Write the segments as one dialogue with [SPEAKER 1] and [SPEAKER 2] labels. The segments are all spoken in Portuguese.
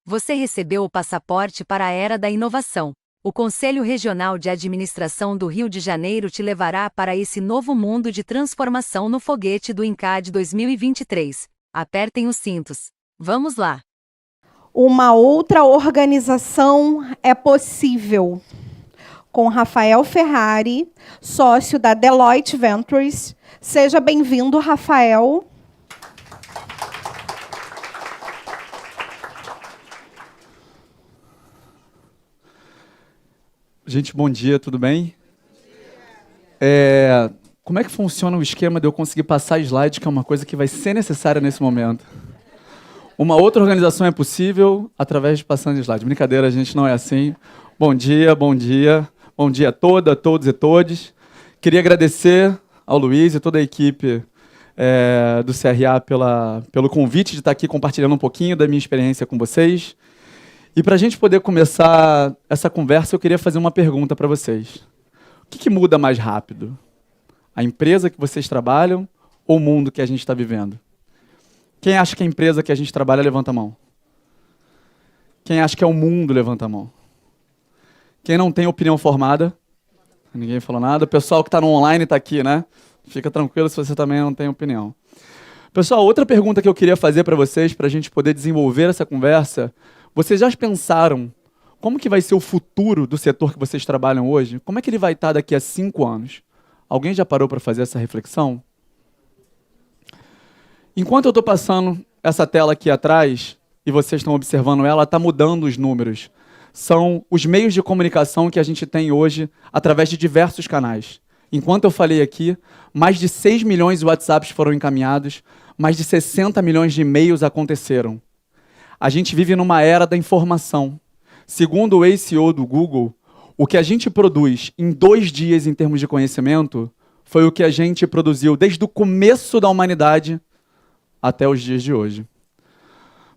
[SPEAKER 1] Você recebeu o passaporte para a era da inovação. O Conselho Regional de Administração do Rio de Janeiro te levará para esse novo mundo de transformação no foguete do INCAD 2023. Apertem os cintos. Vamos lá!
[SPEAKER 2] Uma outra organização é possível. Com Rafael Ferrari, sócio da Deloitte Ventures. Seja bem-vindo, Rafael.
[SPEAKER 3] Gente, bom dia, tudo bem? Como é que funciona o esquema de eu conseguir passar slide, que é uma coisa que vai ser necessária nesse momento? Uma outra organização é possível através de passando slide. Brincadeira, a gente não é assim. Bom dia, bom dia. Bom dia a todos e todes. Queria agradecer ao Luiz e toda a equipe do CRA pelo convite de estar aqui compartilhando um pouquinho da minha experiência com vocês. E para a gente poder começar essa conversa, eu queria fazer uma pergunta para vocês. O que muda mais rápido? A empresa que vocês trabalham ou o mundo que a gente está vivendo? Quem acha que é a empresa que a gente trabalha, levanta a mão. Quem acha que é o mundo, levanta a mão. Quem não tem opinião formada? Ninguém falou nada. O pessoal que está no online está aqui, né? Fica tranquilo se você também não tem opinião. Pessoal, outra pergunta que eu queria fazer para vocês, para a gente poder desenvolver essa conversa. Vocês já pensaram como que vai ser o futuro do setor que vocês trabalham hoje? Como é que ele vai estar daqui a 5 anos? Alguém já parou para fazer essa reflexão? Enquanto eu estou passando essa tela aqui atrás, e vocês estão observando ela está mudando os números. São os meios de comunicação que a gente tem hoje através de diversos canais. Enquanto eu falei aqui, mais de 6 milhões de WhatsApps foram encaminhados, mais de 60 milhões de e-mails aconteceram. A gente vive numa era da informação. Segundo o ex-CEO do Google, o que a gente produz em 2 dias em termos de conhecimento foi o que a gente produziu desde o começo da humanidade até os dias de hoje.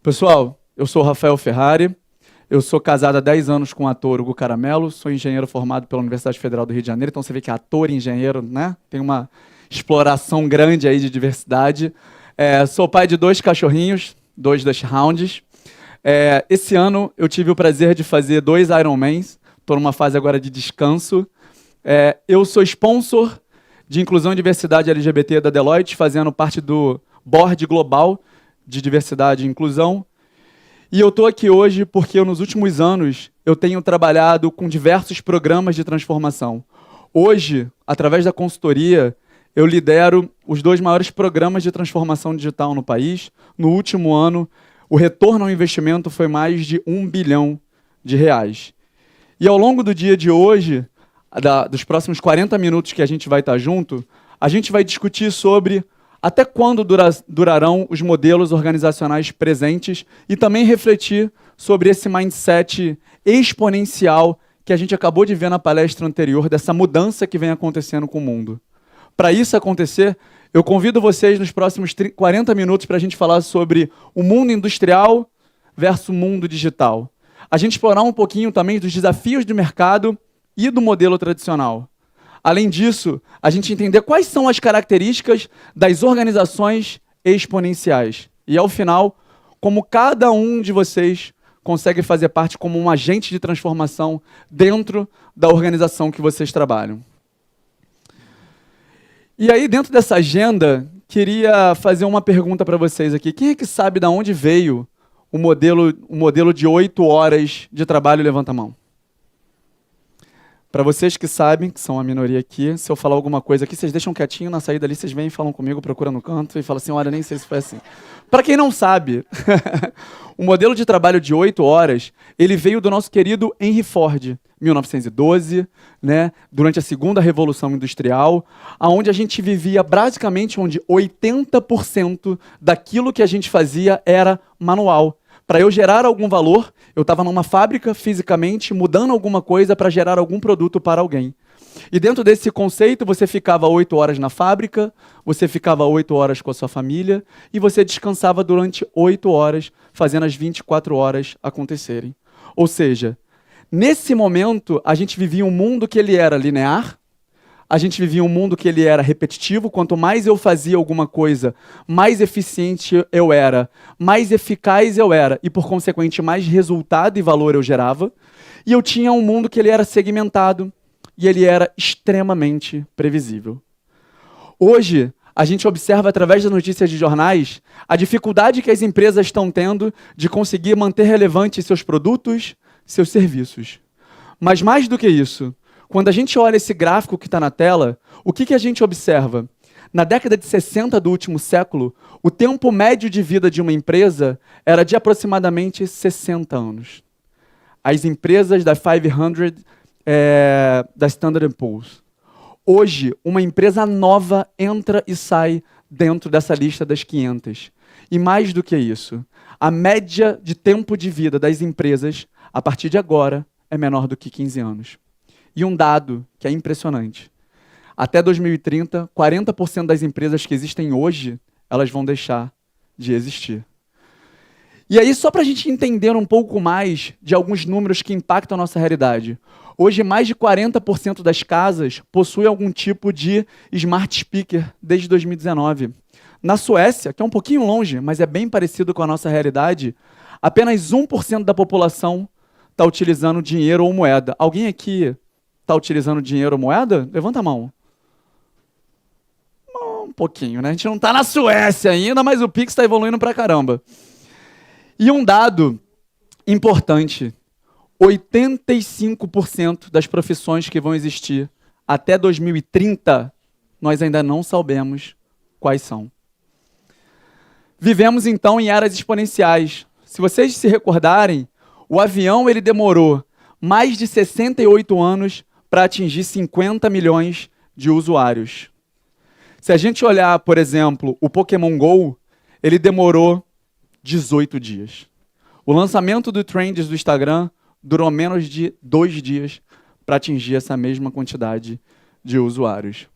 [SPEAKER 3] Pessoal, eu sou o Rafael Ferrari, eu sou casado há 10 anos com o ator Hugo Caramelo, sou engenheiro formado pela Universidade Federal do Rio de Janeiro, então você vê que ator e engenheiro, né? Tem uma exploração grande aí de diversidade. Sou pai de 2 cachorrinhos, 2 Dachshunds. Esse ano eu tive o prazer de fazer 2 Ironmans, estou numa fase agora de descanso. Eu sou sponsor de inclusão e diversidade LGBT da Deloitte, fazendo parte do Board Global de Diversidade e Inclusão. E eu estou aqui hoje porque nos últimos anos eu tenho trabalhado com diversos programas de transformação. Hoje, através da consultoria, eu lidero os 2 maiores programas de transformação digital no país. No último ano, o retorno ao investimento foi mais de R$1 bilhão. E ao longo do dia de hoje, dos próximos 40 minutos que a gente vai estar junto, a gente vai discutir sobre até quando durarão os modelos organizacionais presentes e também refletir sobre esse mindset exponencial que a gente acabou de ver na palestra anterior, dessa mudança que vem acontecendo com o mundo. Para isso acontecer, eu convido vocês nos próximos 40 minutos para a gente falar sobre o mundo industrial versus o mundo digital. A gente explorar um pouquinho também dos desafios do mercado e do modelo tradicional. Além disso, a gente entender quais são as características das organizações exponenciais. E, ao final, como cada um de vocês consegue fazer parte como um agente de transformação dentro da organização que vocês trabalham. E aí, dentro dessa agenda, queria fazer uma pergunta para vocês aqui. Quem é que sabe de onde veio o modelo de 8 horas de trabalho? Levanta a mão. Para vocês que sabem, que são a minoria aqui, se eu falar alguma coisa aqui, vocês deixam quietinho, na saída ali, vocês vêm e falam comigo, procuram no canto e falam assim, olha, nem sei se foi assim. Para quem não sabe, o modelo de trabalho de 8 horas, ele veio do nosso querido Henry Ford, 1912, né, durante a segunda Revolução Industrial, onde a gente vivia basicamente onde 80% daquilo que a gente fazia era manual. Para eu gerar algum valor, eu estava numa fábrica fisicamente, mudando alguma coisa para gerar algum produto para alguém. E dentro desse conceito, você ficava 8 horas na fábrica, você ficava 8 horas com a sua família e você descansava durante 8 horas, fazendo as 24 horas acontecerem. Ou seja, nesse momento, a gente vivia um mundo que ele era linear, a gente vivia um mundo que ele era repetitivo. Quanto mais eu fazia alguma coisa, mais eficiente eu era, mais eficaz eu era, e por consequente, mais resultado e valor eu gerava. E eu tinha um mundo que ele era segmentado e ele era extremamente previsível. Hoje, a gente observa através das notícias de jornais a dificuldade que as empresas estão tendo de conseguir manter relevantes seus produtos, seus serviços. Mas mais do que isso, quando a gente olha esse gráfico que está na tela, o que a gente observa? Na década de 60 do último século, o tempo médio de vida de uma empresa era de aproximadamente 60 anos. As empresas da 500, da Standard & Poor's. Hoje, uma empresa nova entra e sai dentro dessa lista das 500. E mais do que isso, a média de tempo de vida das empresas, a partir de agora, é menor do que 15 anos. E um dado que é impressionante. Até 2030, 40% das empresas que existem hoje, elas vão deixar de existir. E aí, só para a gente entender um pouco mais de alguns números que impactam a nossa realidade. Hoje, mais de 40% das casas possuem algum tipo de smart speaker desde 2019. Na Suécia, que é um pouquinho longe, mas é bem parecido com a nossa realidade, apenas 1% da população está utilizando dinheiro ou moeda. Alguém aqui está utilizando dinheiro ou moeda? Levanta a mão. Um pouquinho, né? A gente não está na Suécia ainda, mas o Pix está evoluindo pra caramba. E um dado importante, 85% das profissões que vão existir até 2030, nós ainda não sabemos quais são. Vivemos, então, em eras exponenciais. Se vocês se recordarem, o avião ele demorou mais de 68 anos para atingir 50 milhões de usuários. Se a gente olhar, por exemplo, o Pokémon GO, ele demorou 18 dias. O lançamento do Trends do Instagram durou menos de 2 dias para atingir essa mesma quantidade de usuários.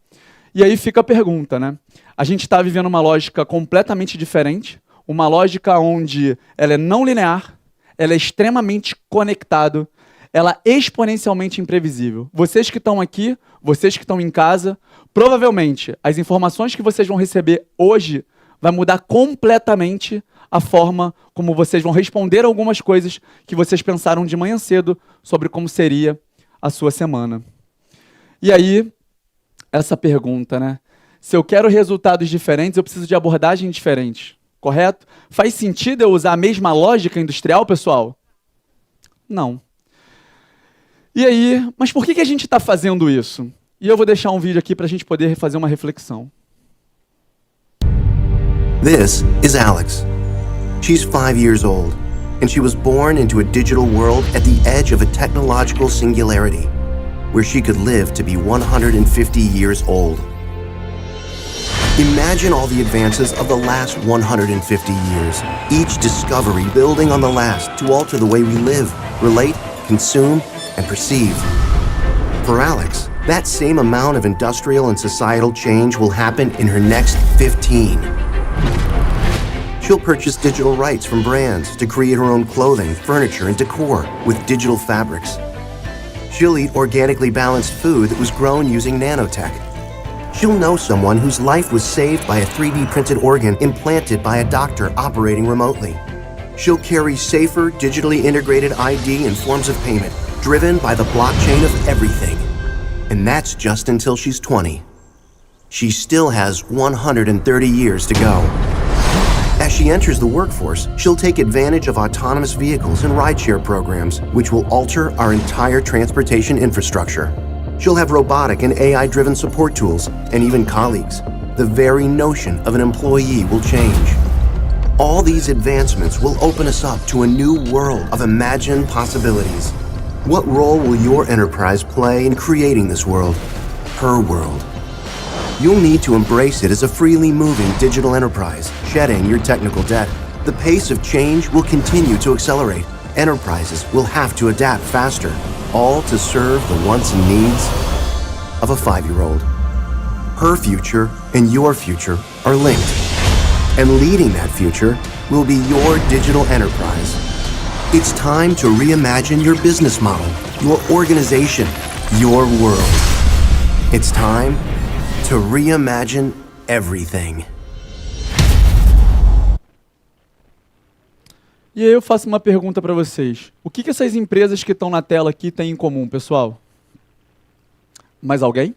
[SPEAKER 3] E aí fica a pergunta, né? A gente está vivendo uma lógica completamente diferente, uma lógica onde ela é não linear, ela é extremamente conectada, ela é exponencialmente imprevisível. Vocês que estão aqui, vocês que estão em casa, provavelmente as informações que vocês vão receber hoje vai mudar completamente a forma como vocês vão responder algumas coisas que vocês pensaram de manhã cedo sobre como seria a sua semana. E aí, essa pergunta, né? Se eu quero resultados diferentes, eu preciso de abordagens diferentes, correto? Faz sentido eu usar a mesma lógica industrial, pessoal? Não. E aí, mas por que a gente está fazendo isso? E eu vou deixar um vídeo aqui para a gente poder fazer uma reflexão.
[SPEAKER 4] This is Alex. She's 5 years old, and she was born into a digital world at the edge of a technological singularity, where she could live to be 150 years old. Imagine all the advances of the last 150 years, each discovery building on the last to alter the way we live, relate, consume, and perceive. For Alex, that same amount of industrial and societal change will happen in her next 15. She'll purchase digital rights from brands to create her own clothing, furniture, and decor with digital fabrics. She'll eat organically balanced food that was grown using nanotech. She'll know someone whose life was saved by a 3D printed organ implanted by a doctor operating remotely. She'll carry safer, digitally integrated ID and forms of payment, driven by the blockchain of everything. And that's just until she's 20. She still has 130 years to go. As she enters the workforce, she'll take advantage of autonomous vehicles and rideshare programs, which will alter our entire transportation infrastructure. She'll have robotic and AI-driven support tools, and even colleagues. The very notion of an employee will change. All these advancements will open us up to a new world of imagined possibilities. What role will your enterprise play in creating this world? Her world. You'll need to embrace it as a freely moving digital enterprise, shedding your technical debt. The pace of change will continue to accelerate. Enterprises will have to adapt faster, all to serve the wants and needs of a 5-year-old. Her future and your future are linked. And leading that future will be your digital enterprise. It's time to reimagine your business model, your organization, your world. It's time to reimagine everything.
[SPEAKER 3] E aí eu faço uma pergunta para vocês. O que essas empresas que estão na tela aqui têm em comum, pessoal? Mais alguém?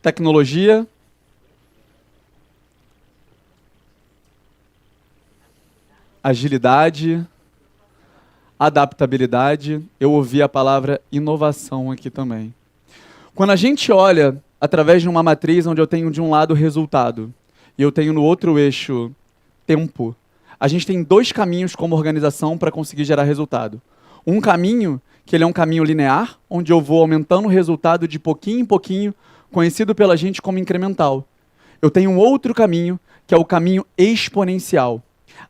[SPEAKER 3] Tecnologia. Agilidade. Adaptabilidade. Eu ouvi a palavra inovação aqui também. Quando a gente olha através de uma matriz onde eu tenho de um lado resultado e eu tenho no outro eixo tempo, a gente tem dois caminhos como organização para conseguir gerar resultado. Um caminho, que ele é um caminho linear, onde eu vou aumentando o resultado de pouquinho em pouquinho, conhecido pela gente como incremental. Eu tenho um outro caminho, que é o caminho exponencial.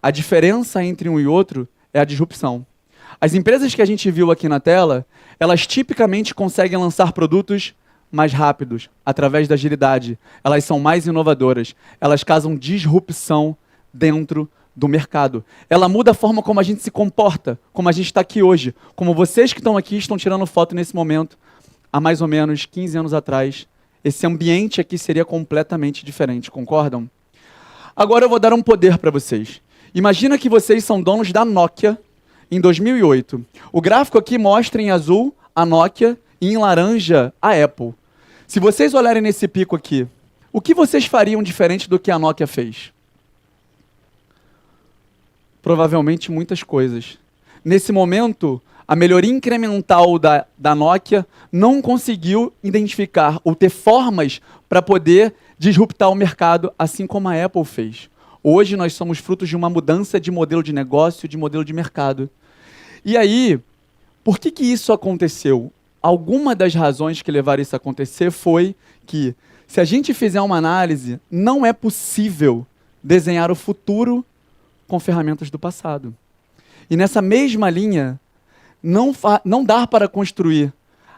[SPEAKER 3] A diferença entre um e outro é a disrupção. As empresas que a gente viu aqui na tela, elas tipicamente conseguem lançar produtos mais rápidos, através da agilidade. Elas são mais inovadoras. Elas causam disrupção dentro do mercado. Ela muda a forma como a gente se comporta, como a gente está aqui hoje, como vocês que estão aqui estão tirando foto nesse momento. Há mais ou menos 15 anos atrás, esse ambiente aqui seria completamente diferente, concordam? Agora eu vou dar um poder para vocês. Imagina que vocês são donos da Nokia em 2008. O gráfico aqui mostra em azul a Nokia e em laranja a Apple. Se vocês olharem nesse pico aqui, o que vocês fariam diferente do que a Nokia fez? Provavelmente muitas coisas. Nesse momento, a melhoria incremental da Nokia não conseguiu identificar ou ter formas para poder disruptar o mercado, assim como a Apple fez. Hoje nós somos frutos de uma mudança de modelo de negócio, de modelo de mercado. E aí, por que isso aconteceu? Alguma das razões que levaram isso a acontecer foi que, se a gente fizer uma análise, não é possível desenhar o futuro com ferramentas do passado. E nessa mesma linha, não dá para construir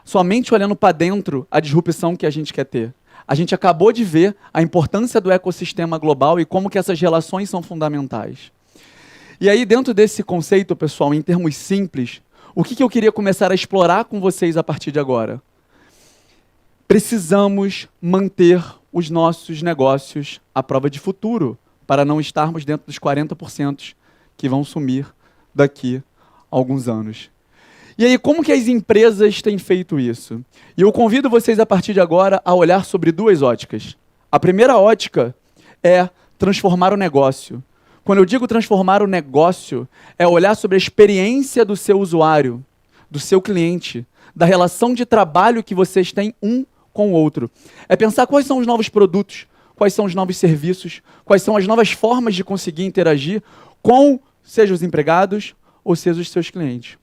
[SPEAKER 3] somente olhando para dentro a disrupção que a gente quer ter. A gente acabou de ver a importância do ecossistema global e como que essas relações são fundamentais. E aí, dentro desse conceito, pessoal, em termos simples, o que eu queria começar a explorar com vocês a partir de agora? Precisamos manter os nossos negócios à prova de futuro, para não estarmos dentro dos 40% que vão sumir daqui a alguns anos. E aí, como que as empresas têm feito isso? E eu convido vocês, a partir de agora, a olhar sobre duas óticas. A primeira ótica é transformar o negócio. Quando eu digo transformar o negócio, é olhar sobre a experiência do seu usuário, do seu cliente, da relação de trabalho que vocês têm um com o outro. É pensar quais são os novos produtos, quais são os novos serviços, quais são as novas formas de conseguir interagir com, seja os empregados ou seja os seus clientes.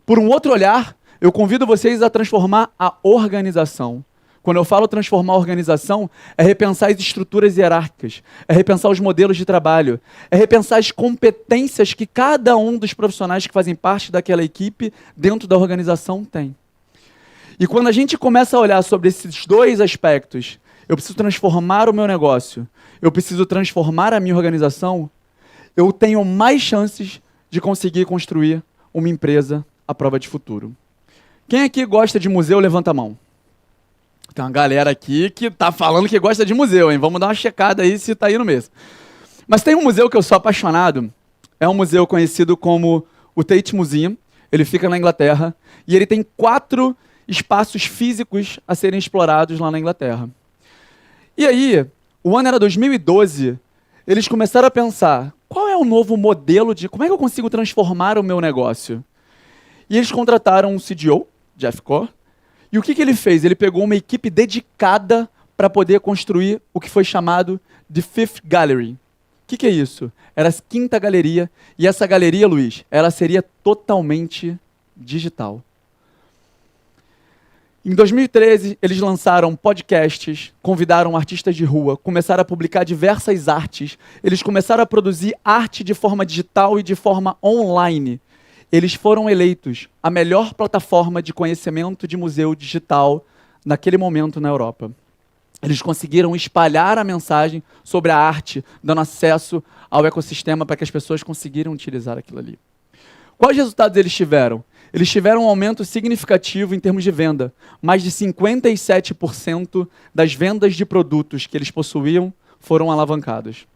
[SPEAKER 3] Por um outro olhar, eu convido vocês a transformar a organização. Quando eu falo transformar a organização, é repensar as estruturas hierárquicas, é repensar os modelos de trabalho, é repensar as competências que cada um dos profissionais que fazem parte daquela equipe dentro da organização tem. E quando a gente começa a olhar sobre esses dois aspectos, eu preciso transformar o meu negócio, eu preciso transformar a minha organização, eu tenho mais chances de conseguir construir uma empresa à prova de futuro. Quem aqui gosta de museu, levanta a mão. Tem uma galera aqui que tá falando que gosta de museu, hein? Vamos dar uma checada aí se tá aí no mesmo. Mas tem um museu que eu sou apaixonado, é um museu conhecido como o Tate Museum, ele fica na Inglaterra, e ele tem 4 espaços físicos a serem explorados lá na Inglaterra. E aí, o ano era 2012, eles começaram a pensar, qual é o novo modelo de... como é que eu consigo transformar o meu negócio? E eles contrataram um CDO, Jeff Core, e o que ele fez? Ele pegou uma equipe dedicada para poder construir o que foi chamado de Fifth Gallery. O que é isso? Era a 5ª galeria, e essa galeria, Luiz, ela seria totalmente digital. Em 2013, eles lançaram podcasts, convidaram artistas de rua, começaram a publicar diversas artes, eles começaram a produzir arte de forma digital e de forma online. Eles foram eleitos a melhor plataforma de conhecimento de museu digital naquele momento na Europa. Eles conseguiram espalhar a mensagem sobre a arte, dando acesso ao ecossistema para que as pessoas conseguiram utilizar aquilo ali. Quais resultados eles tiveram? eles tiveram um aumento significativo em termos de venda. Mais de 57% das vendas de produtos que eles possuíam foram alavancadas.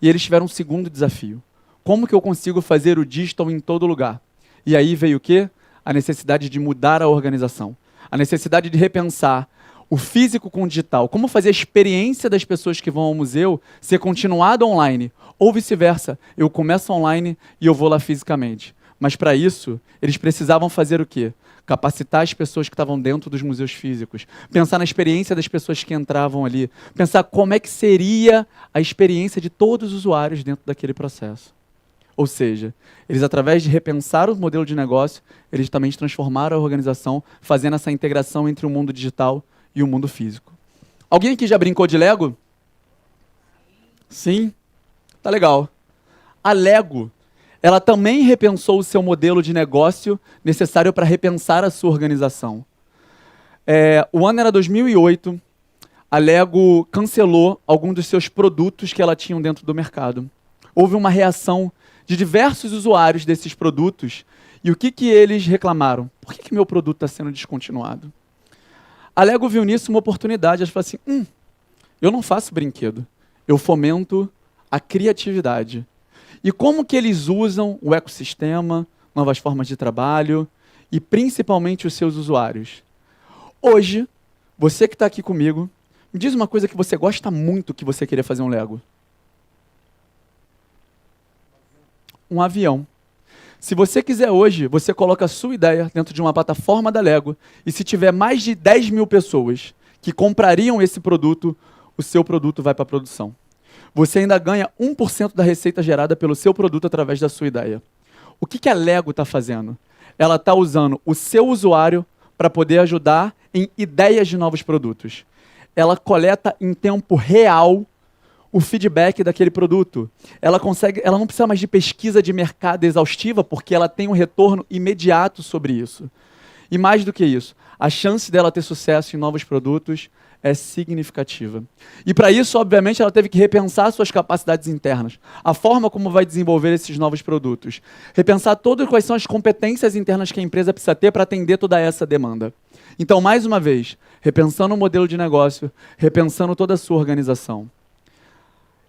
[SPEAKER 3] E eles tiveram um segundo desafio. Como que eu consigo fazer o digital em todo lugar? E aí veio o quê? A necessidade de mudar a organização. A necessidade de repensar o físico com o digital. Como fazer a experiência das pessoas que vão ao museu ser continuada online? Ou vice-versa, eu começo online e eu vou lá fisicamente. Mas para isso, eles precisavam fazer o quê? Capacitar as pessoas que estavam dentro dos museus físicos. Pensar na experiência das pessoas que entravam ali. Pensar como é que seria a experiência de todos os usuários dentro daquele processo. Ou seja, eles, através de repensar o modelo de negócio, eles também transformaram a organização, fazendo essa integração entre o mundo digital e o mundo físico. Alguém aqui já brincou de Lego? Sim? Tá legal. A Lego, ela também repensou o seu modelo de negócio necessário para repensar a sua organização. O ano era 2008, a Lego cancelou alguns dos seus produtos que ela tinha dentro do mercado. Houve uma reação de diversos usuários desses produtos. E o que eles reclamaram? Por que meu produto está sendo descontinuado? A Lego viu nisso uma oportunidade. Ela falou assim, eu não faço brinquedo, eu fomento a criatividade. E como que eles usam o ecossistema, novas formas de trabalho e principalmente os seus usuários? Hoje, você que está aqui comigo, me diz uma coisa que você gosta muito que você queria fazer um Lego. Um avião. Se você quiser hoje, você coloca a sua ideia dentro de uma plataforma da Lego e se tiver mais de 10 mil pessoas que comprariam esse produto, o seu produto vai para a produção. Você ainda ganha 1% da receita gerada pelo seu produto através da sua ideia. O que a Lego está fazendo? Ela está usando o seu usuário para poder ajudar em ideias de novos produtos. Ela coleta em tempo real o feedback daquele produto. Ela não precisa mais de pesquisa de mercado exaustiva, porque ela tem um retorno imediato sobre isso. E mais do que isso, a chance dela ter sucesso em novos produtos é significativa. E para isso, obviamente, ela teve que repensar suas capacidades internas, a forma como vai desenvolver esses novos produtos, repensar quais são as competências internas que a empresa precisa ter para atender toda essa demanda. Então, mais uma vez, repensando o modelo de negócio, repensando toda a sua organização.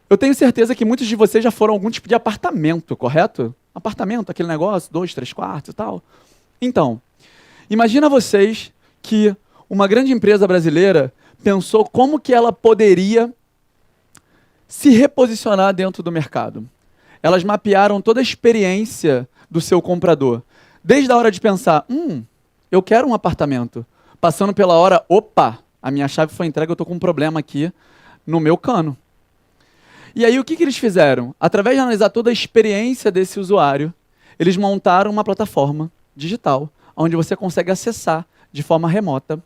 [SPEAKER 3] Eu tenho certeza que muitos de vocês já foram a algum tipo de apartamento, correto? Apartamento, aquele negócio, 2, 3 quartos e tal. Então, imagina vocês que uma grande empresa brasileira pensou como que ela poderia se reposicionar dentro do mercado. Elas mapearam toda a experiência do seu comprador. Desde a hora de pensar, eu quero um apartamento. Passando pela hora, opa, a minha chave foi entregue, eu estou com um problema aqui no meu cano. E aí o que eles fizeram? Através de analisar toda a experiência desse usuário, eles montaram uma plataforma digital, onde você consegue acessar de forma remota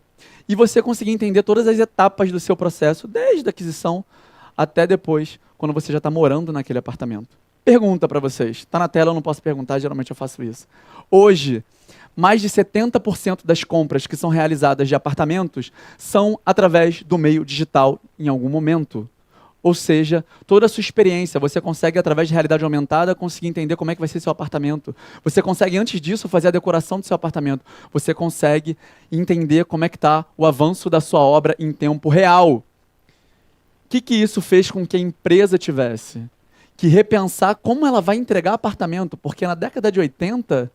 [SPEAKER 3] e você conseguir entender todas as etapas do seu processo, desde a aquisição até depois, quando você já está morando naquele apartamento. Pergunta para vocês. Está na tela, eu não posso perguntar, geralmente eu faço isso. Hoje, mais de 70% das compras que são realizadas de apartamentos são através do meio digital em algum momento. Ou seja, toda a sua experiência, você consegue, através de realidade aumentada, conseguir entender como é que vai ser seu apartamento. Você consegue, antes disso, fazer a decoração do seu apartamento. Você consegue entender como é que está o avanço da sua obra em tempo real. O que isso fez com que a empresa tivesse que repensar como ela vai entregar apartamento? Porque na década de 80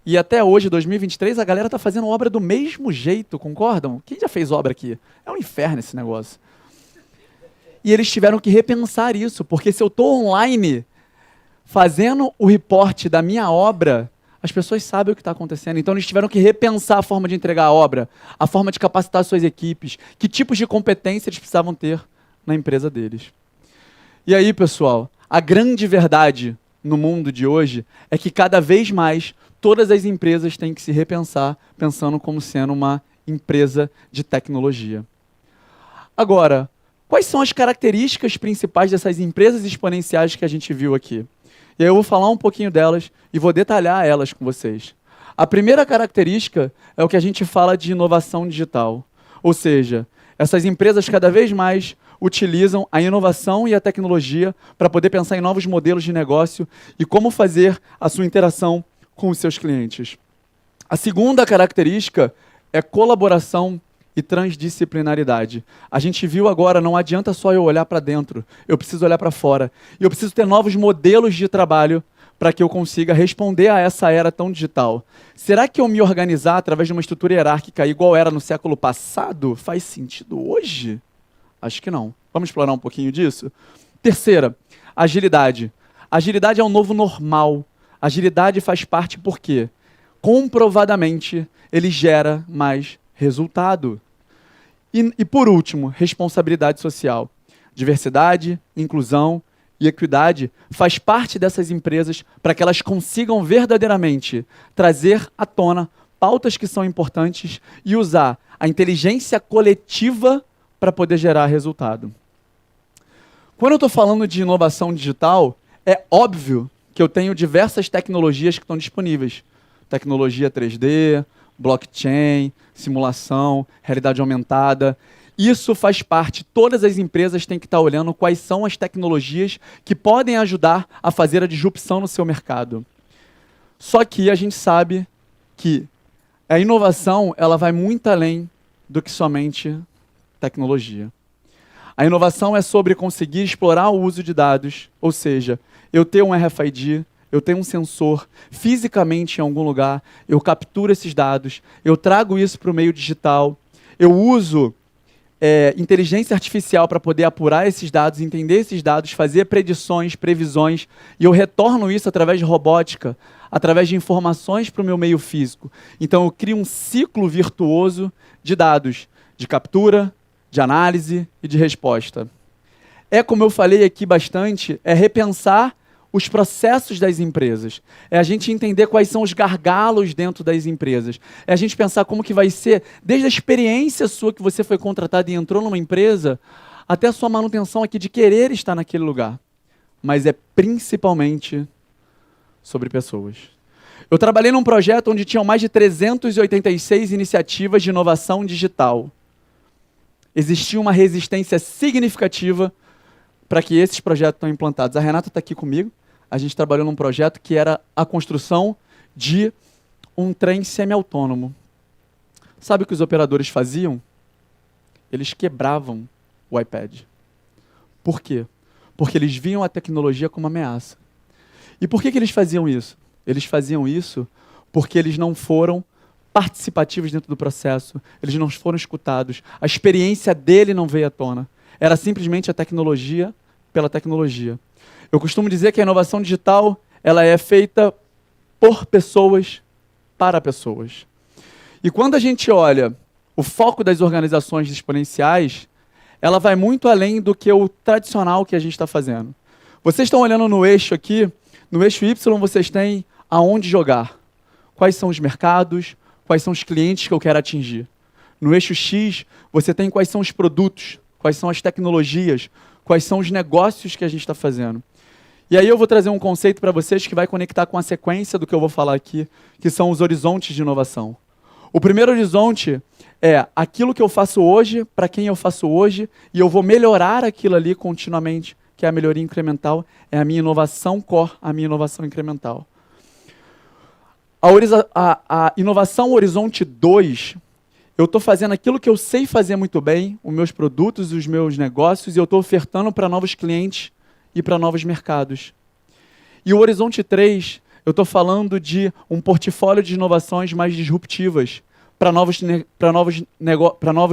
[SPEAKER 3] e até hoje, 2023, a galera está fazendo obra do mesmo jeito, concordam? Quem já fez obra aqui? É um inferno esse negócio. E eles tiveram que repensar isso, porque se eu estou online fazendo o reporte da minha obra, as pessoas sabem o que está acontecendo. Então eles tiveram que repensar a forma de entregar a obra, a forma de capacitar suas equipes, que tipos de competência eles precisavam ter na empresa deles. E aí, pessoal, a grande verdade no mundo de hoje é que cada vez mais todas as empresas têm que se repensar, pensando como sendo uma empresa de tecnologia. Agora, quais são as características principais dessas empresas exponenciais que a gente viu aqui? E aí eu vou falar um pouquinho delas e vou detalhar elas com vocês. A primeira característica é o que a gente fala de inovação digital. Ou seja, essas empresas cada vez mais utilizam a inovação e a tecnologia para poder pensar em novos modelos de negócio e como fazer a sua interação com os seus clientes. A segunda característica é colaboração e transdisciplinaridade. A gente viu agora, não adianta só eu olhar para dentro, eu preciso olhar para fora. E eu preciso ter novos modelos de trabalho para que eu consiga responder a essa era tão digital. Será que eu me organizar através de uma estrutura hierárquica igual era no século passado faz sentido hoje? Acho que não. Vamos explorar um pouquinho disso? Terceira, agilidade. Agilidade é um novo normal. Agilidade faz parte porque, comprovadamente, ele gera mais resultado. E por último, responsabilidade social. Diversidade, inclusão e equidade faz parte dessas empresas para que elas consigam verdadeiramente trazer à tona pautas que são importantes e usar a inteligência coletiva para poder gerar resultado. Quando eu estou falando de inovação digital, é óbvio que eu tenho diversas tecnologias que estão disponíveis. Tecnologia 3D, blockchain, simulação, realidade aumentada. Isso faz parte, todas as empresas têm que estar olhando quais são as tecnologias que podem ajudar a fazer a disrupção no seu mercado. Só que a gente sabe que a inovação ela vai muito além do que somente tecnologia. A inovação é sobre conseguir explorar o uso de dados, ou seja, eu ter um RFID, eu tenho um sensor fisicamente em algum lugar, eu capturo esses dados, eu trago isso para o meio digital, eu uso inteligência artificial para poder apurar esses dados, entender esses dados, fazer predições, previsões, e eu retorno isso através de robótica, através de informações para o meu meio físico. Então eu crio um ciclo virtuoso de dados, de captura, de análise e de resposta. É, como eu falei aqui bastante, é repensar os processos das empresas. É a gente entender quais são os gargalos dentro das empresas. É a gente pensar como que vai ser, desde a experiência sua que você foi contratado e entrou numa empresa, até a sua manutenção aqui de querer estar naquele lugar. Mas é principalmente sobre pessoas. Eu trabalhei num projeto onde tinham mais de 386 iniciativas de inovação digital. Existia uma resistência significativa para que esses projetos estão implantados. A Renata está aqui comigo. A gente trabalhou num projeto que era a construção de um trem semi-autônomo. Sabe o que os operadores faziam? Eles quebravam o iPad. Por quê? Porque eles viam a tecnologia como ameaça. E por que eles faziam isso? Eles faziam isso porque eles não foram participativos dentro do processo, eles não foram escutados, a experiência dele não veio à tona. Era simplesmente a tecnologia pela tecnologia. Eu costumo dizer que a inovação digital ela é feita por pessoas, para pessoas. E quando a gente olha o foco das organizações exponenciais, ela vai muito além do que o tradicional que a gente está fazendo. Vocês estão olhando no eixo aqui, no eixo Y vocês têm aonde jogar. Quais são os mercados, quais são os clientes que eu quero atingir. No eixo X, você tem quais são os produtos, quais são as tecnologias, quais são os negócios que a gente está fazendo. E aí eu vou trazer um conceito para vocês que vai conectar com a sequência do que eu vou falar aqui, que são os horizontes de inovação. O primeiro horizonte é aquilo que eu faço hoje, para quem eu faço hoje, e eu vou melhorar aquilo ali continuamente, que é a melhoria incremental, é a minha inovação core, a minha inovação incremental. A inovação horizonte 2, eu estou fazendo aquilo que eu sei fazer muito bem, os meus produtos, os meus negócios, e eu estou ofertando para novos clientes e para novos mercados. E o horizonte 3, eu estou falando de um portfólio de inovações mais disruptivas para novos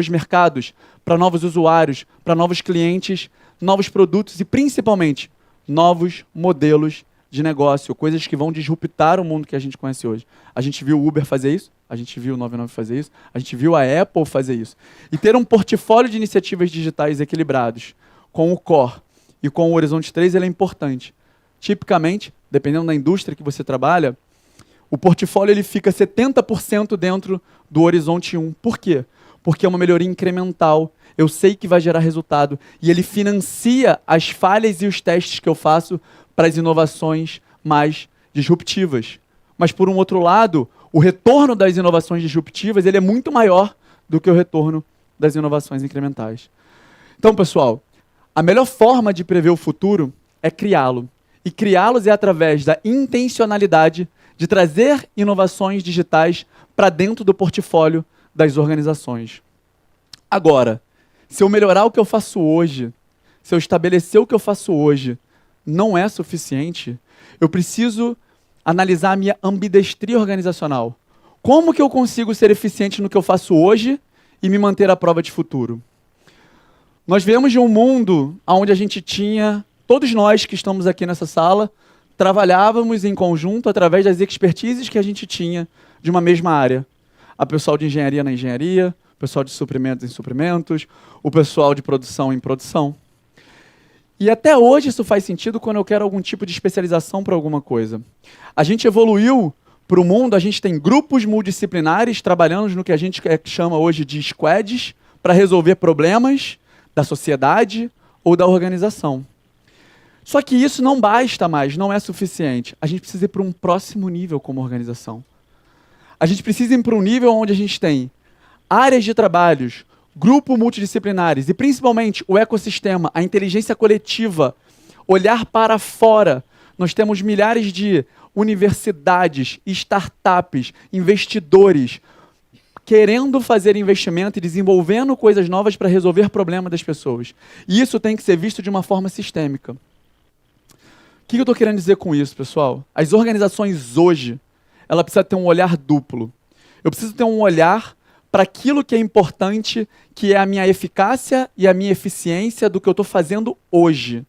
[SPEAKER 3] mercados, para novos usuários, para novos clientes, novos produtos e, principalmente, novos modelos de negócio, coisas que vão disruptar o mundo que a gente conhece hoje. A gente viu o Uber fazer isso, a gente viu o 99 fazer isso, a gente viu a Apple fazer isso. E ter um portfólio de iniciativas digitais equilibrados com o core e com o horizonte 3, ele é importante. Tipicamente, dependendo da indústria que você trabalha, o portfólio ele fica 70% dentro do horizonte 1. Por quê? Porque é uma melhoria incremental. Eu sei que vai gerar resultado. E ele financia as falhas e os testes que eu faço para as inovações mais disruptivas. Mas, por um outro lado, o retorno das inovações disruptivas ele é muito maior do que o retorno das inovações incrementais. Então, pessoal, a melhor forma de prever o futuro é criá-lo. E criá-los é através da intencionalidade de trazer inovações digitais para dentro do portfólio das organizações. Agora, se eu melhorar o que eu faço hoje, se eu estabelecer o que eu faço hoje, não é suficiente, eu preciso analisar a minha ambidestria organizacional. Como que eu consigo ser eficiente no que eu faço hoje e me manter à prova de futuro? Nós viemos de um mundo onde a gente tinha, todos nós que estamos aqui nessa sala, trabalhávamos em conjunto através das expertises que a gente tinha de uma mesma área. A pessoal de engenharia na engenharia, o pessoal de suprimentos em suprimentos, o pessoal de produção em produção. E até hoje isso faz sentido quando eu quero algum tipo de especialização para alguma coisa. A gente evoluiu para o mundo, a gente tem grupos multidisciplinares trabalhando no que a gente chama hoje de squads para resolver problemas da sociedade ou da organização. Só que isso não basta mais, não é suficiente. A gente precisa ir para um próximo nível como organização. A gente precisa ir para um nível onde a gente tem áreas de trabalhos, grupos multidisciplinares e principalmente o ecossistema, a inteligência coletiva, olhar para fora. Nós temos milhares de universidades, startups, investidores querendo fazer investimento e desenvolvendo coisas novas para resolver problemas das pessoas. E isso tem que ser visto de uma forma sistêmica. O que eu estou querendo dizer com isso, pessoal? As organizações hoje, ela precisa ter um olhar duplo. Eu preciso ter um olhar para aquilo que é importante, que é a minha eficácia e a minha eficiência do que eu estou fazendo hoje.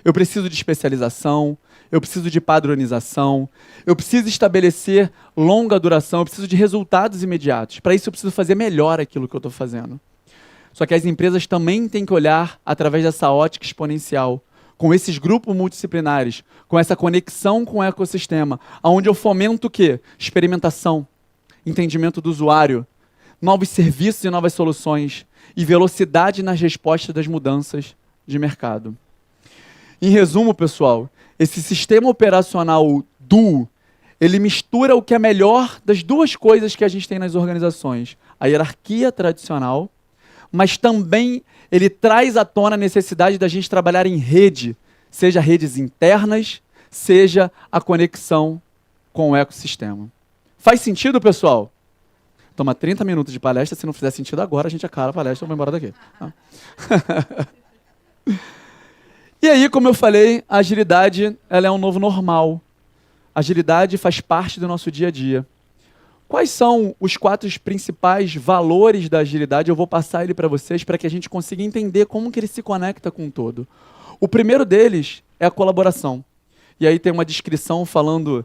[SPEAKER 3] Eu preciso de especialização, eu preciso de padronização, eu preciso estabelecer longa duração, eu preciso de resultados imediatos. Para isso eu preciso fazer melhor aquilo que eu estou fazendo. Só que as empresas também têm que olhar através dessa ótica exponencial, com esses grupos multidisciplinares, com essa conexão com o ecossistema, onde eu fomento o quê? Experimentação, entendimento do usuário, novos serviços e novas soluções e velocidade nas respostas das mudanças de mercado. Em resumo, pessoal, esse sistema operacional duo, ele mistura o que é melhor das duas coisas que a gente tem nas organizações. A hierarquia tradicional, mas também ele traz à tona a necessidade da gente trabalhar em rede, seja redes internas, seja a conexão com o ecossistema. Faz sentido, pessoal? Toma 30 minutos de palestra, se não fizer sentido agora, a gente acaba a palestra e vai embora daqui. E aí, como eu falei, a agilidade ela é um novo normal. A agilidade faz parte do nosso dia a dia. Quais são os 4 principais valores da agilidade? Eu vou passar ele para vocês para que a gente consiga entender como que ele se conecta com o todo. O primeiro deles é a colaboração. E aí tem uma descrição falando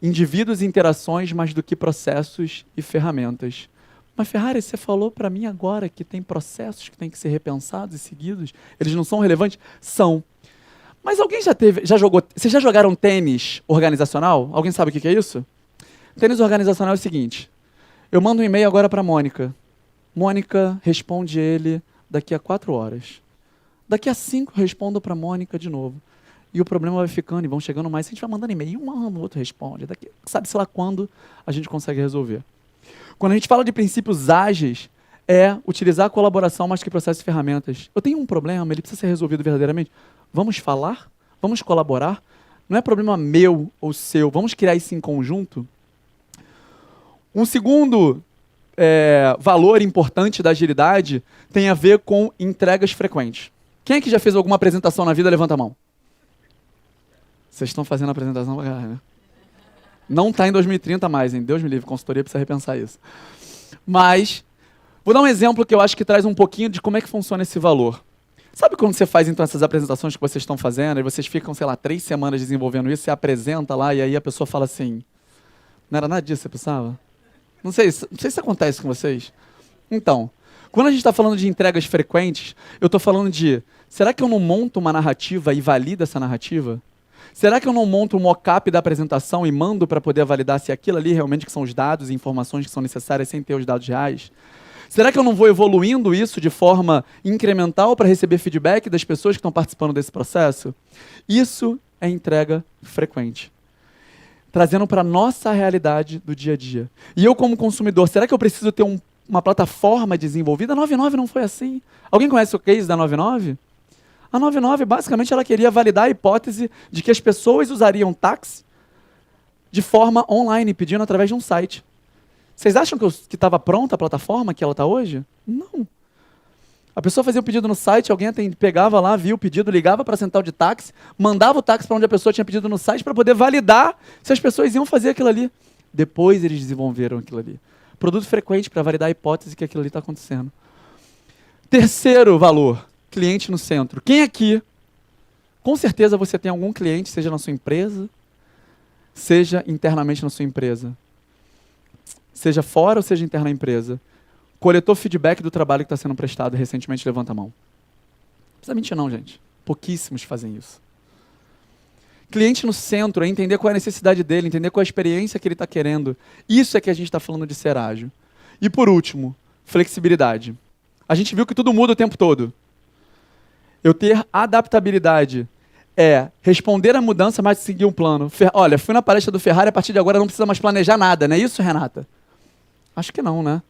[SPEAKER 3] indivíduos e interações mais do que processos e ferramentas. Mas Ferrari, você falou para mim agora que tem processos que têm que ser repensados e seguidos. Eles não são relevantes? São. Mas alguém vocês já jogaram tênis organizacional? Alguém sabe o que é isso? Tênis organizacional é o seguinte. Eu mando um e-mail agora para a Mônica. Mônica responde ele daqui a 4 horas. Daqui a 5 eu respondo para a Mônica de novo. E o problema vai ficando e vão chegando mais. A gente vai mandando e-mail, um ano, o outro responde. Daqui, sabe-se lá quando a gente consegue resolver. Quando a gente fala de princípios ágeis, é utilizar a colaboração mais que processos e ferramentas. Eu tenho um problema, ele precisa ser resolvido verdadeiramente. Vamos falar? Vamos colaborar? Não é problema meu ou seu. Vamos criar isso em conjunto? Um segundo valor importante da agilidade tem a ver com entregas frequentes. Quem é que já fez alguma apresentação na vida? Levanta a mão. Vocês estão fazendo a apresentação pra caralho, né? Não está em 2030 mais, hein? Deus me livre, consultoria precisa repensar isso. Mas, vou dar um exemplo que eu acho que traz um pouquinho de como é que funciona esse valor. Sabe quando você faz, então, essas apresentações que vocês estão fazendo, e vocês ficam, sei lá, 3 semanas desenvolvendo isso, você apresenta lá, e aí a pessoa fala assim, não era nada disso que você pensava? Não sei se isso acontece com vocês. Então, quando a gente está falando de entregas frequentes, eu estou falando de, será que eu não monto uma narrativa e valido essa narrativa? Será que eu não monto um mock-up da apresentação e mando para poder validar se aquilo ali realmente que são os dados e informações que são necessárias sem ter os dados reais? Será que eu não vou evoluindo isso de forma incremental para receber feedback das pessoas que estão participando desse processo? Isso é entrega frequente. Trazendo para a nossa realidade do dia a dia. E eu, como consumidor, será que eu preciso ter uma plataforma desenvolvida? A 99 não foi assim. Alguém conhece o case da 99? A 99, basicamente, ela queria validar a hipótese de que as pessoas usariam táxi de forma online, pedindo através de um site. Vocês acham que estava pronta a plataforma que ela está hoje? Não. A pessoa fazia o pedido no site, alguém pegava lá, via o pedido, ligava para a central de táxi, mandava o táxi para onde a pessoa tinha pedido no site para poder validar se as pessoas iam fazer aquilo ali. Depois eles desenvolveram aquilo ali. Produto frequente para validar a hipótese que aquilo ali está acontecendo. Terceiro valor, cliente no centro. Quem aqui, com certeza você tem algum cliente, seja na sua empresa, seja internamente na sua empresa, seja fora ou seja interna na empresa, coletou feedback do trabalho que está sendo prestado recentemente, levanta a mão. Não precisa mentir não, gente. Pouquíssimos fazem isso. Cliente no centro é entender qual é a necessidade dele, entender qual é a experiência que ele está querendo. Isso é que a gente está falando de ser ágil. E por último, flexibilidade. A gente viu que tudo muda o tempo todo. Eu ter adaptabilidade é responder à mudança, mas seguir um plano. Olha, fui na palestra do Ferrari, a partir de agora não precisa mais planejar nada, não é isso, Renata? Acho que não, né?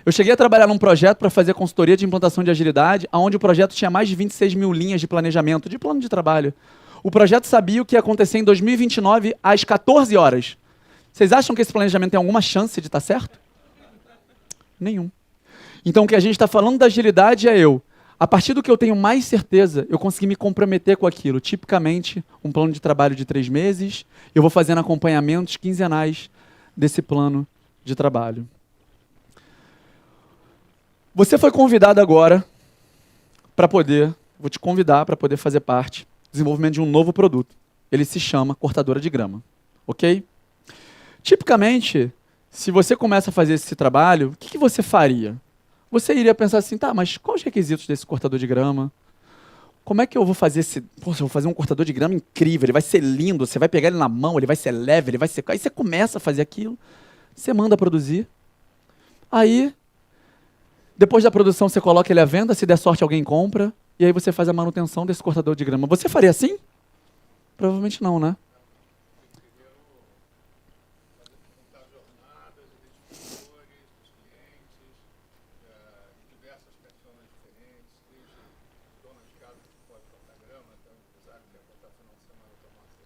[SPEAKER 3] Eu cheguei a trabalhar num projeto para fazer consultoria de implantação de agilidade, onde o projeto tinha mais de 26 mil linhas de planejamento, de plano de trabalho. O projeto sabia o que ia acontecer em 2029, às 14 horas. Vocês acham que esse planejamento tem alguma chance de estar certo? Nenhum. Então, o que a gente está falando da agilidade é a partir do que eu tenho mais certeza, eu consegui me comprometer com aquilo. Tipicamente, um plano de trabalho de 3 meses, eu vou fazendo acompanhamentos quinzenais desse plano de trabalho. Você foi convidado agora vou te convidar para poder fazer parte do desenvolvimento de um novo produto. Ele se chama cortadora de grama, ok? Tipicamente, se você começa a fazer esse trabalho, o que você faria? Você iria pensar assim, tá, mas quais os requisitos desse cortador de grama? Como é que eu vou fazer esse... Pô, eu vou fazer um cortador de grama incrível, ele vai ser lindo, você vai pegar ele na mão, ele vai ser leve, ele vai secar. Aí você começa a fazer aquilo, você manda produzir, aí... Depois da produção, você coloca ele à venda, se der sorte, alguém compra, e aí você faz a manutenção desse cortador de grama. Você faria assim? Provavelmente não, né?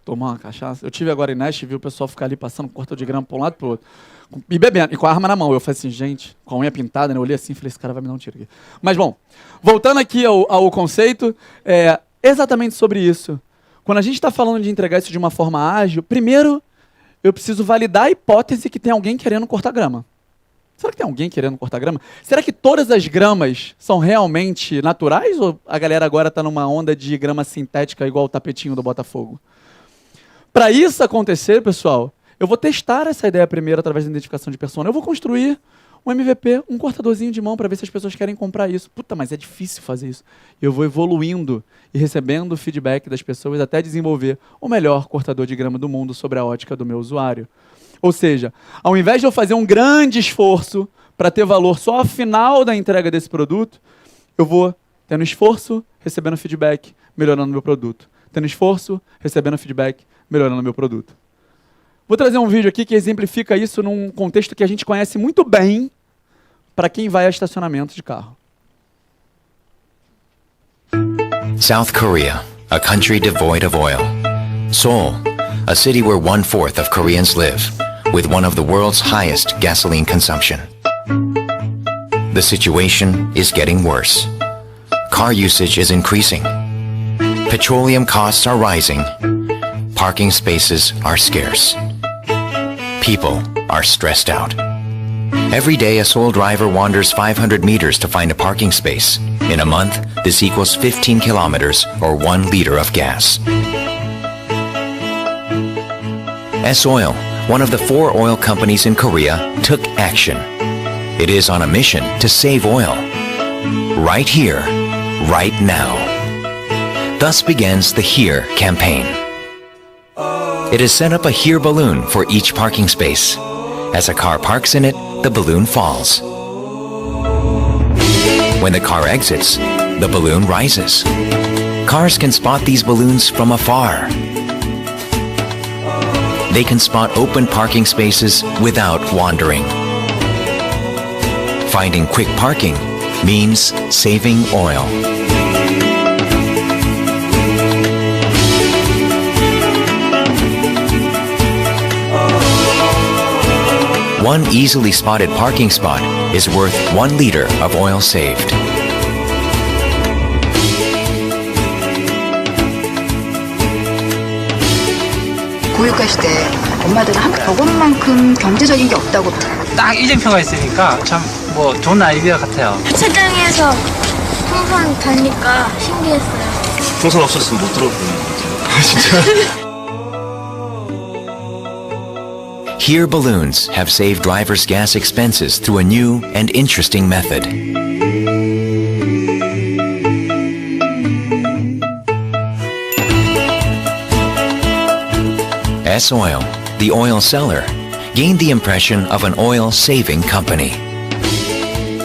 [SPEAKER 3] Tomar uma cachaça. Eu tive agora em Nashville, vi o pessoal ficar ali passando cortador de grama para um lado e para o outro. E bebendo, e com a arma na mão. Eu falei assim, gente, com a unha pintada, né? Eu olhei assim e falei, esse cara vai me dar um tiro aqui. Mas bom, voltando aqui ao conceito, é exatamente sobre isso. Quando a gente está falando de entregar isso de uma forma ágil, primeiro eu preciso validar a hipótese que tem alguém querendo cortar grama. Será que tem alguém querendo cortar grama? Será que todas as gramas são realmente naturais ou a galera agora está numa onda de grama sintética igual o tapetinho do Botafogo? Para isso acontecer, pessoal, eu vou testar essa ideia primeiro através da identificação de persona. Eu vou construir um MVP, um cortadorzinho de mão para ver se as pessoas querem comprar isso. Puta, mas é difícil fazer isso. Eu vou evoluindo e recebendo feedback das pessoas até desenvolver o melhor cortador de grama do mundo sobre a ótica do meu usuário. Ou seja, ao invés de eu fazer um grande esforço para ter valor só ao final da entrega desse produto, eu vou tendo esforço, recebendo feedback, melhorando meu produto. Tendo esforço, recebendo feedback, melhorando meu produto. Vou trazer um vídeo aqui que exemplifica isso num contexto que a gente conhece muito bem para quem vai a estacionamento de carro.
[SPEAKER 5] South Korea, a country devoid of oil. Seoul, a city where 1/4 of Koreans live, with one of the world's highest gasoline consumption. The situation is getting worse. Car usage is increasing. Petroleum costs are rising. Parking spaces are scarce. People are stressed out. Every day, a Seoul driver wanders 500 meters to find a parking space. In a month, this equals 15 kilometers or 1 liter of gas. S-Oil, one of the 4 oil companies in Korea, took action. It is on a mission to save oil. Right here, right now. Thus begins the HERE campaign. It has set up a HERE balloon for each parking space. As a car parks in it, the balloon falls. When the car exits, the balloon rises. Cars can spot these balloons from afar. They can spot open parking spaces without wandering. Finding quick parking means saving oil. one easily spotted parking spot is worth 1 liter of oil saved.
[SPEAKER 6] 교육하실 때 엄마들은 저것만큼 경제적인 게 없다고
[SPEAKER 7] 딱 이정표가 있으니까 참 뭐 좋은 아이디어 같아요.
[SPEAKER 8] 주차장에서 풍선 다니까 신기했어요.
[SPEAKER 9] 풍선 없었으면 못 들어보는 것 같아요. 진짜.
[SPEAKER 5] Here balloons have saved drivers' gas expenses through a new and interesting method. S-Oil, the oil seller, gained the impression of an oil-saving company.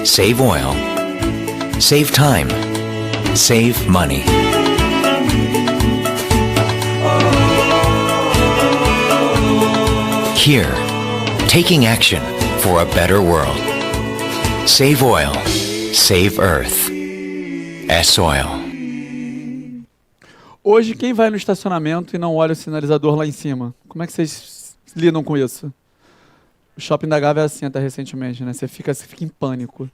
[SPEAKER 5] Save oil, save time, save money. Here, taking action for a better world. Save oil, save earth. S-Oil.
[SPEAKER 3] Hoje, quem vai no estacionamento e não olha o sinalizador lá em cima? Como é que vocês lidam com isso? O shopping da Gávea é assim até recentemente, né? Você fica em pânico.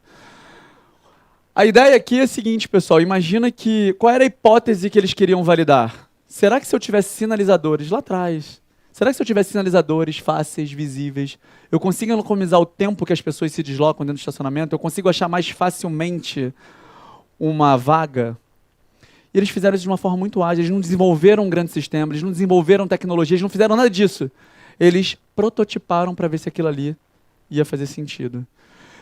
[SPEAKER 3] A ideia aqui é a seguinte, pessoal. Imagina que... Qual era a hipótese que eles queriam validar? Será que se eu tivesse sinalizadores lá atrás... Será que se eu tivesse sinalizadores fáceis, visíveis, eu consigo economizar o tempo que as pessoas se deslocam dentro do estacionamento? Eu consigo achar mais facilmente uma vaga? E eles fizeram isso de uma forma muito ágil. Eles não desenvolveram um grande sistema, eles não desenvolveram tecnologia, eles não fizeram nada disso. Eles prototiparam para ver se aquilo ali ia fazer sentido.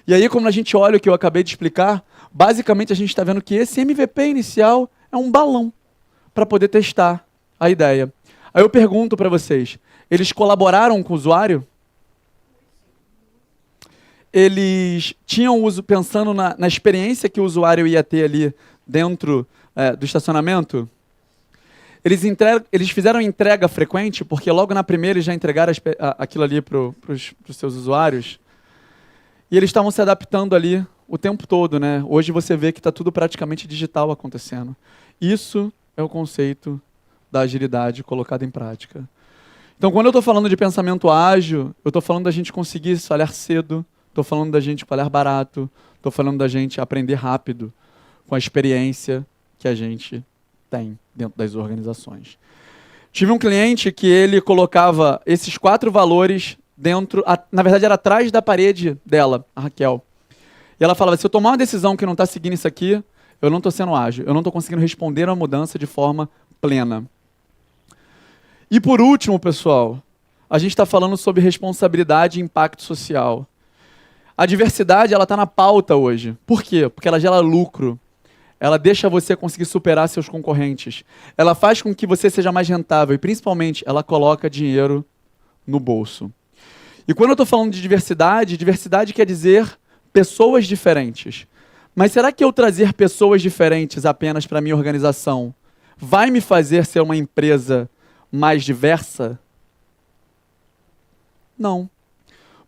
[SPEAKER 3] E aí, como a gente olha o que eu acabei de explicar, basicamente a gente está vendo que esse MVP inicial é um balão para poder testar a ideia. Aí eu pergunto para vocês, eles colaboraram com o usuário? Eles tinham uso pensando na experiência que o usuário ia ter ali dentro do estacionamento? Eles fizeram entrega frequente, porque logo na primeira eles já entregaram aquilo ali para os seus usuários. E eles estavam se adaptando ali o tempo todo, né? Hoje você vê que está tudo praticamente digital acontecendo. Isso é o conceito da agilidade colocada em prática. Então, quando eu estou falando de pensamento ágil, eu estou falando da gente conseguir falhar cedo, estou falando da gente falhar barato, estou falando da gente aprender rápido com a experiência que a gente tem dentro das organizações. Tive um cliente que ele colocava esses 4 valores dentro, na verdade era atrás da parede dela, a Raquel. E ela falava, se eu tomar uma decisão que não está seguindo isso aqui, eu não estou sendo ágil, eu não estou conseguindo responder à mudança de forma plena. E por último, pessoal, a gente está falando sobre responsabilidade e impacto social. A diversidade está na pauta hoje. Por quê? Porque ela gera lucro. Ela deixa você conseguir superar seus concorrentes. Ela faz com que você seja mais rentável e, principalmente, ela coloca dinheiro no bolso. E quando eu estou falando de diversidade, diversidade quer dizer pessoas diferentes. Mas será que eu trazer pessoas diferentes apenas para a minha organização vai me fazer ser uma empresa mais diversa? Não.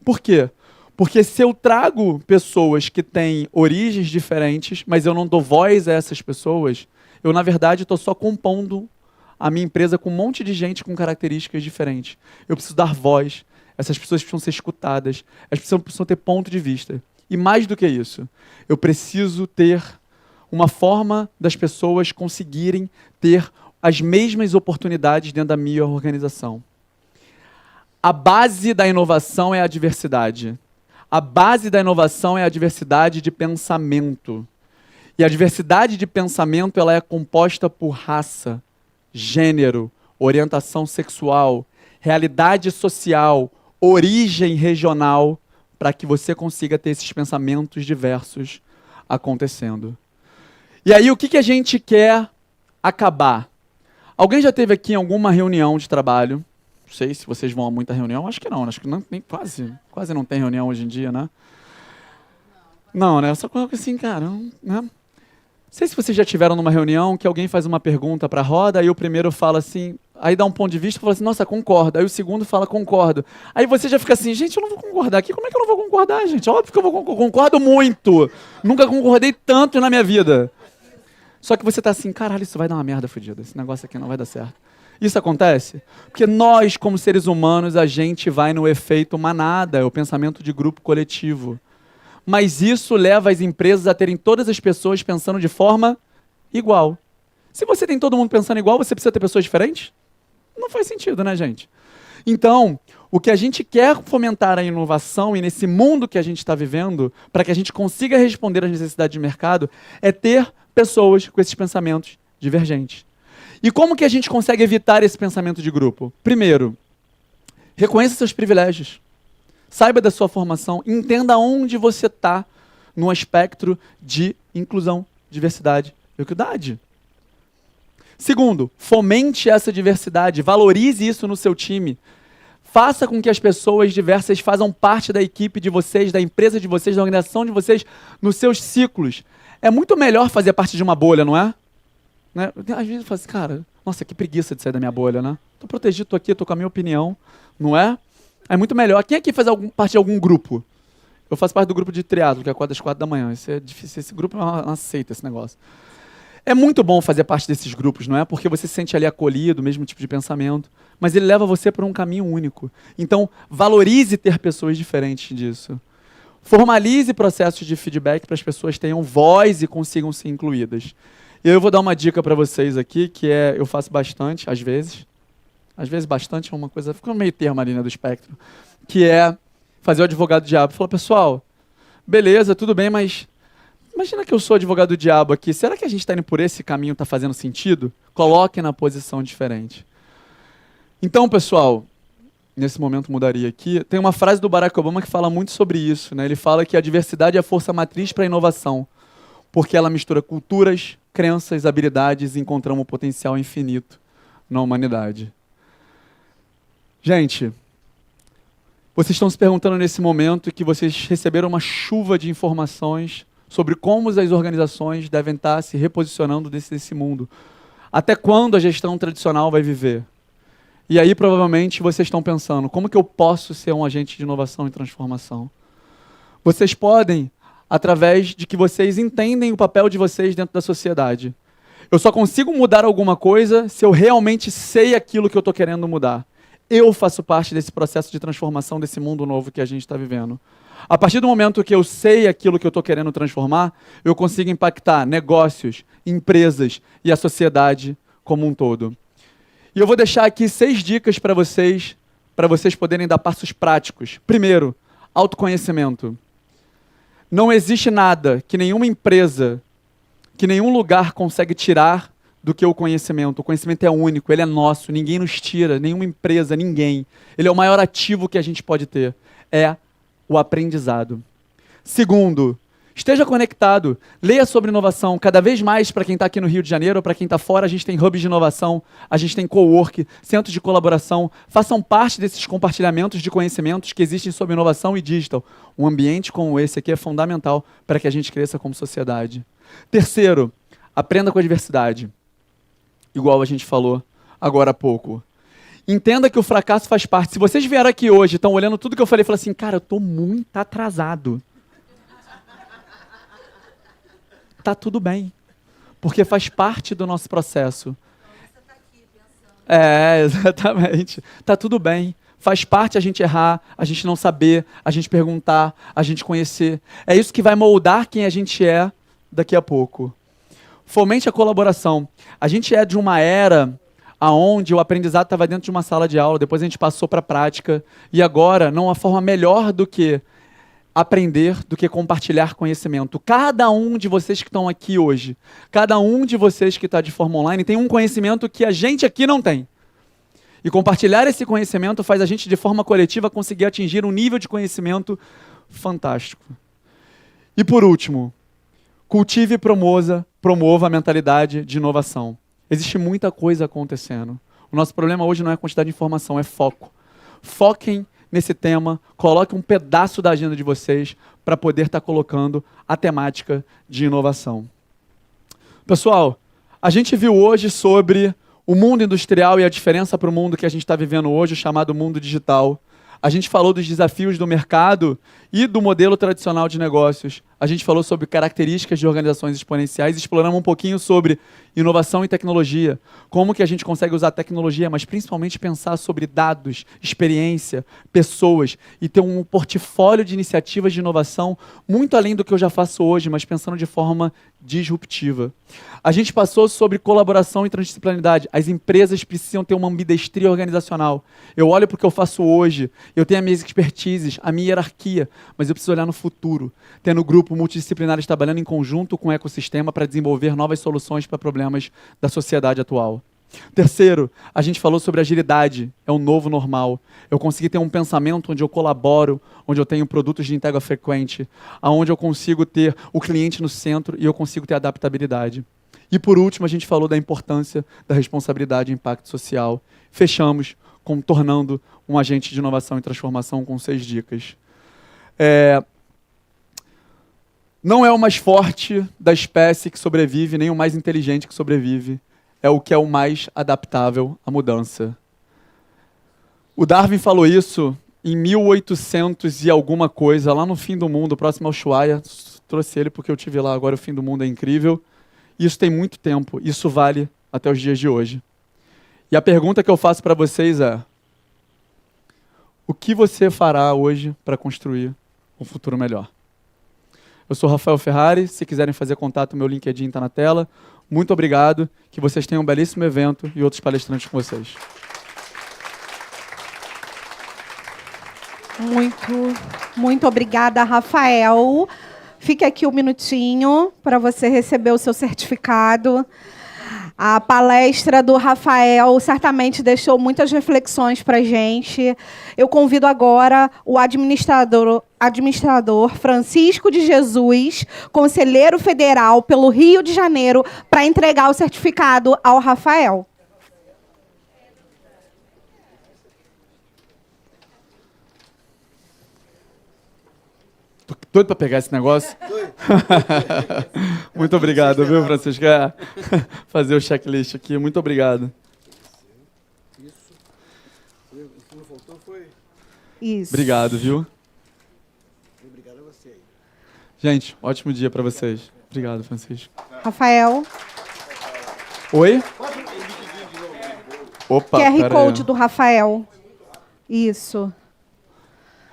[SPEAKER 3] Por quê? Porque se eu trago pessoas que têm origens diferentes, mas eu não dou voz a essas pessoas, eu, na verdade, estou só compondo a minha empresa com um monte de gente com características diferentes. Eu preciso dar voz, essas pessoas precisam ser escutadas, as pessoas precisam ter ponto de vista. E mais do que isso, eu preciso ter uma forma das pessoas conseguirem ter as mesmas oportunidades dentro da minha organização. A base da inovação é a diversidade. A base da inovação é a diversidade de pensamento. E a diversidade de pensamento ela é composta por raça, gênero, orientação sexual, realidade social, origem regional, para que você consiga ter esses pensamentos diversos acontecendo. E aí, o que a gente quer acabar? Alguém já esteve aqui em alguma reunião de trabalho? Não sei se vocês vão a muita reunião. Acho que não. Acho que não, nem quase não tem reunião hoje em dia, né? Não, né? Só coloca assim, cara. Né? Não sei se vocês já tiveram numa reunião que alguém faz uma pergunta para a roda, aí o primeiro fala assim, aí dá um ponto de vista e fala assim, nossa, concordo. Aí o segundo fala, concordo. Aí você já fica assim, gente, eu não vou concordar aqui. Como é que eu não vou concordar, gente? Óbvio que eu concordo muito. Nunca concordei tanto na minha vida. Só que você tá assim, caralho, isso vai dar uma merda fodida. Esse negócio aqui não vai dar certo. Isso acontece? Porque nós, como seres humanos, a gente vai no efeito manada, é o pensamento de grupo coletivo. Mas isso leva as empresas a terem todas as pessoas pensando de forma igual. Se você tem todo mundo pensando igual, você precisa ter pessoas diferentes? Não faz sentido, né, gente? Então, o que a gente quer fomentar a inovação e nesse mundo que a gente está vivendo, para que a gente consiga responder às necessidades de mercado, é ter pessoas com esses pensamentos divergentes. E como que a gente consegue evitar esse pensamento de grupo? Primeiro, reconheça seus privilégios. Saiba da sua formação, entenda onde você está no espectro de inclusão, diversidade e equidade. Segundo, fomente essa diversidade, valorize isso no seu time. Faça com que as pessoas diversas façam parte da equipe de vocês, da empresa de vocês, da organização de vocês, nos seus ciclos. É muito melhor fazer parte de uma bolha, não é? Né? Às vezes eu falo assim, cara, nossa, que preguiça de sair da minha bolha, né? Tô protegido, tô aqui, tô com a minha opinião, não é? É muito melhor. Quem aqui faz parte de algum grupo? Eu faço parte do grupo de triatlo, que acorda às 4 da manhã. Isso é difícil, esse grupo não aceita esse negócio. É muito bom fazer parte desses grupos, não é? Porque você se sente ali acolhido, o mesmo tipo de pensamento, mas ele leva você por um caminho único. Então, valorize ter pessoas diferentes disso. Formalize processos de feedback para as pessoas tenham voz e consigam ser incluídas. E eu vou dar uma dica para vocês aqui, que é, eu faço bastante, às vezes bastante é uma coisa, fica no meio termo ali, né, do espectro, que é fazer o advogado do diabo. Falar, pessoal, beleza, tudo bem, mas imagina que eu sou advogado do diabo aqui, será que a gente está indo por esse caminho, está fazendo sentido? Coloque na posição diferente. Então, pessoal, nesse momento mudaria aqui, tem uma frase do Barack Obama que fala muito sobre isso, né? Ele fala que a diversidade é a força matriz para a inovação, porque ela mistura culturas, crenças, habilidades e encontramos um potencial infinito na humanidade. Gente, vocês estão se perguntando nesse momento que vocês receberam uma chuva de informações sobre como as organizações devem estar se reposicionando nesse mundo. Até quando a gestão tradicional vai viver? E aí, provavelmente, vocês estão pensando, como que eu posso ser um agente de inovação e transformação? Vocês podem, através de que vocês entendem o papel de vocês dentro da sociedade. Eu só consigo mudar alguma coisa se eu realmente sei aquilo que eu estou querendo mudar. Eu faço parte desse processo de transformação desse mundo novo que a gente está vivendo. A partir do momento que eu sei aquilo que eu estou querendo transformar, eu consigo impactar negócios, empresas e a sociedade como um todo. E eu vou deixar aqui 6 dicas para vocês poderem dar passos práticos. Primeiro, autoconhecimento. Não existe nada que nenhuma empresa, que nenhum lugar consegue tirar do que o conhecimento. O conhecimento é único, ele é nosso, ninguém nos tira, nenhuma empresa, ninguém. Ele é o maior ativo que a gente pode ter. É o aprendizado. Segundo, esteja conectado. Leia sobre inovação. Cada vez mais, para quem está aqui no Rio de Janeiro ou para quem está fora, a gente tem hubs de inovação, a gente tem cowork, centros de colaboração. Façam parte desses compartilhamentos de conhecimentos que existem sobre inovação e digital. Um ambiente como esse aqui é fundamental para que a gente cresça como sociedade. Terceiro, aprenda com a diversidade. Igual a gente falou agora há pouco. Entenda que o fracasso faz parte. Se vocês vieram aqui hoje, estão olhando tudo que eu falei e falam assim, cara, eu estou muito atrasado. Tá tudo bem, porque faz parte do nosso processo. Você tá aqui pensando. Exatamente. Tá tudo bem. Faz parte a gente errar, a gente não saber, a gente perguntar, a gente conhecer. É isso que vai moldar quem a gente é daqui a pouco. Fomente a colaboração. A gente é de uma era onde o aprendizado estava dentro de uma sala de aula, depois a gente passou para a prática, e agora, não há forma melhor do que aprender, do que compartilhar conhecimento. Cada um de vocês que estão aqui hoje, cada um de vocês que está de forma online, tem um conhecimento que a gente aqui não tem. E compartilhar esse conhecimento faz a gente, de forma coletiva, conseguir atingir um nível de conhecimento fantástico. E por último, cultive e promova a mentalidade de inovação. Existe muita coisa acontecendo. O nosso problema hoje não é a quantidade de informação, é foco. Foquem nesse tema, coloquem um pedaço da agenda de vocês para poder estar colocando a temática de inovação. Pessoal, a gente viu hoje sobre o mundo industrial e a diferença para o mundo que a gente está vivendo hoje, chamado mundo digital. A gente falou dos desafios do mercado e do modelo tradicional de negócios. A gente falou sobre características de organizações exponenciais, exploramos um pouquinho sobre inovação e tecnologia, como que a gente consegue usar a tecnologia, mas principalmente pensar sobre dados, experiência, pessoas e ter um portfólio de iniciativas de inovação muito além do que eu já faço hoje, mas pensando de forma disruptiva. A gente passou sobre colaboração e transdisciplinaridade. As empresas precisam ter uma ambidestria organizacional. Eu olho para o que eu faço hoje, eu tenho as minhas expertises, a minha hierarquia, mas eu preciso olhar no futuro, tendo grupo multidisciplinares trabalhando em conjunto com o ecossistema para desenvolver novas soluções para problemas da sociedade atual. Terceiro, a gente falou sobre agilidade, é o novo normal. Eu consegui ter um pensamento onde eu colaboro, onde eu tenho produtos de entrega frequente, onde eu consigo ter o cliente no centro e eu consigo ter adaptabilidade. E por último, a gente falou da importância da responsabilidade e impacto social. Fechamos tornando um agente de inovação e transformação com 6 dicas. Não é o mais forte da espécie que sobrevive, nem o mais inteligente que sobrevive. É o que é o mais adaptável à mudança. O Darwin falou isso em 1800 e alguma coisa, lá no fim do mundo, próximo ao Ushuaia. Trouxe ele porque eu estive lá agora, o fim do mundo é incrível. Isso tem muito tempo, isso vale até os dias de hoje. E a pergunta que eu faço para vocês é: o que você fará hoje para construir um futuro melhor? Eu sou Rafael Ferrari, se quiserem fazer contato, meu LinkedIn está na tela. Muito obrigado, que vocês tenham um belíssimo evento e outros palestrantes com vocês.
[SPEAKER 2] Muito obrigada, Rafael. Fique aqui um minutinho para você receber o seu certificado. A palestra do Rafael certamente deixou muitas reflexões para a gente. Eu convido agora o administrador Francisco de Jesus, conselheiro federal pelo Rio de Janeiro, para entregar o certificado ao Rafael.
[SPEAKER 3] Tô doido para pegar esse negócio. Muito obrigado, viu, Francisco? Fazer o checklist aqui. Muito obrigado.
[SPEAKER 2] Isso.
[SPEAKER 3] Obrigado, viu? Obrigado a você. Gente, ótimo dia para vocês. Obrigado, Francisco.
[SPEAKER 2] Rafael.
[SPEAKER 3] Oi? Opa,
[SPEAKER 2] QR Code do Rafael. Isso.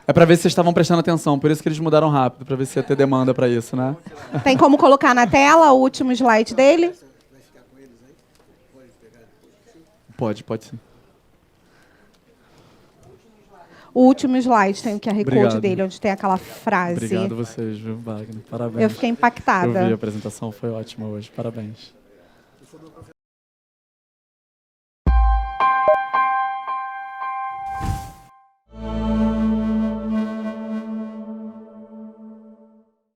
[SPEAKER 3] É para ver se vocês estavam prestando atenção, por isso que eles mudaram rápido, para ver se ia ter demanda para isso, né?
[SPEAKER 2] Tem como colocar na tela o último slide dele?
[SPEAKER 3] Pode sim.
[SPEAKER 2] O último slide tem o QR Code
[SPEAKER 3] Obrigado.
[SPEAKER 2] dele, onde tem aquela frase.
[SPEAKER 3] Obrigado a vocês, viu, Wagner? Parabéns.
[SPEAKER 2] Eu fiquei impactada.
[SPEAKER 3] Eu vi, a apresentação foi ótima hoje. Parabéns.